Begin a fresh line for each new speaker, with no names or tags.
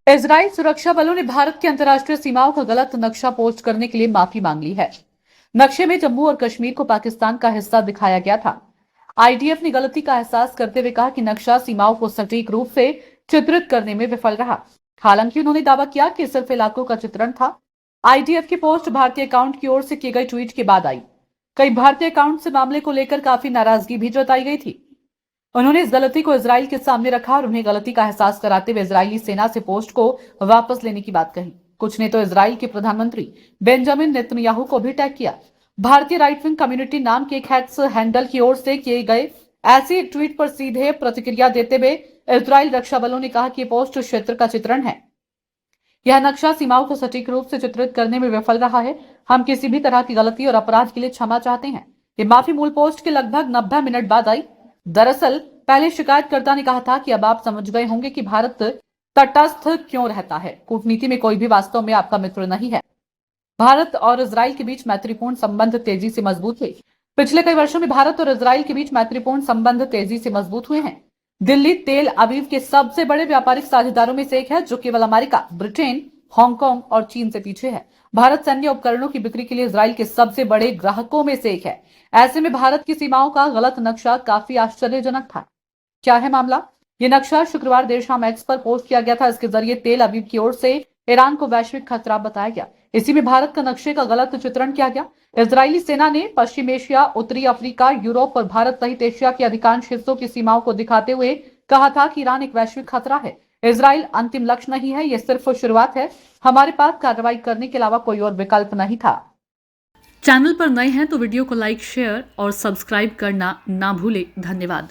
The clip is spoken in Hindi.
इजराइल सुरक्षा बलों ने भारत की अंतर्राष्ट्रीय सीमाओं का गलत नक्शा पोस्ट करने के लिए माफी मांग ली है। नक्शे में जम्मू और कश्मीर को पाकिस्तान का हिस्सा दिखाया गया था। आईडीएफ ने गलती का एहसास करते हुए कहा कि नक्शा सीमाओं को सटीक रूप से चित्रित करने में विफल रहा। हालांकि उन्होंने दावा किया कि सिर्फ इलाकों का चित्रण था। आईडीएफ की पोस्ट भारतीय अकाउंट की ओर से किए गए ट्वीट के बाद आई। कई भारतीय अकाउंट से मामले को लेकर काफी नाराजगी भी जताई गई थी। उन्होंने इस गलती को इजराइल के सामने रखा और उन्हें गलती का एहसास कराते हुए इजरायली सेना से पोस्ट को वापस लेने की बात कही। कुछ ने तो इजराइल के प्रधानमंत्री बेंजामिन नेतन्याहू को भी टैग किया। भारतीय राइट विंग कम्युनिटी नाम के एक हैक्स हैंडल की ओर से किए गए ऐसे एक ट्वीट पर सीधे प्रतिक्रिया देते हुए इजराइल रक्षा बलों ने कहा कि ये पोस्ट क्षेत्र का चित्रण है। यह नक्शा सीमाओं को सटीक रूप से चित्रित करने में विफल रहा है। हम किसी भी तरह की गलती और अपराध के लिए क्षमा चाहते हैं। ये माफी मूल पोस्ट के लगभग 90 मिनट बाद आई। दरअसल पहले शिकायतकर्ता ने कहा था कि अब आप समझ गए होंगे कि भारत तटस्थ क्यों रहता है। कूटनीति में कोई भी वास्तव में आपका मित्र नहीं है। भारत और इजराइल के बीच मैत्रीपूर्ण संबंध तेजी से मजबूत हुए। पिछले कई वर्षों में भारत और इजराइल के बीच मैत्रीपूर्ण संबंध तेजी से मजबूत हुए हैं। दिल्ली तेल अवीव के सबसे बड़े व्यापारिक साझेदारों में से एक है, जो केवल अमेरिका, ब्रिटेन, हांगकांग और चीन से पीछे है। भारत सैन्य उपकरणों की बिक्री के लिए इजराइल के सबसे बड़े ग्राहकों में से एक है। ऐसे में भारत की सीमाओं का गलत नक्शा काफी आश्चर्यजनक था। क्या है मामला? ये नक्शा शुक्रवार देर शाम एक्स पर पोस्ट किया गया था। इसके जरिए तेल अवीव की ओर से ईरान को वैश्विक खतरा बताया गया। इसी में भारत का नक्शे का गलत चित्रण किया गया। इजरायली सेना ने पश्चिम एशिया, उत्तरी अफ्रीका, यूरोप और भारत सहित एशिया के अधिकांश हिस्सों की सीमाओं को दिखाते हुए कहा था कि ईरान एक वैश्विक खतरा है। इजराइल अंतिम लक्ष्य नहीं है, यह सिर्फ शुरुआत है। हमारे पास कार्रवाई करने के अलावा कोई और विकल्प नहीं था। चैनल पर नए हैं तो वीडियो को लाइक, शेयर और सब्सक्राइब करना ना भूले। धन्यवाद।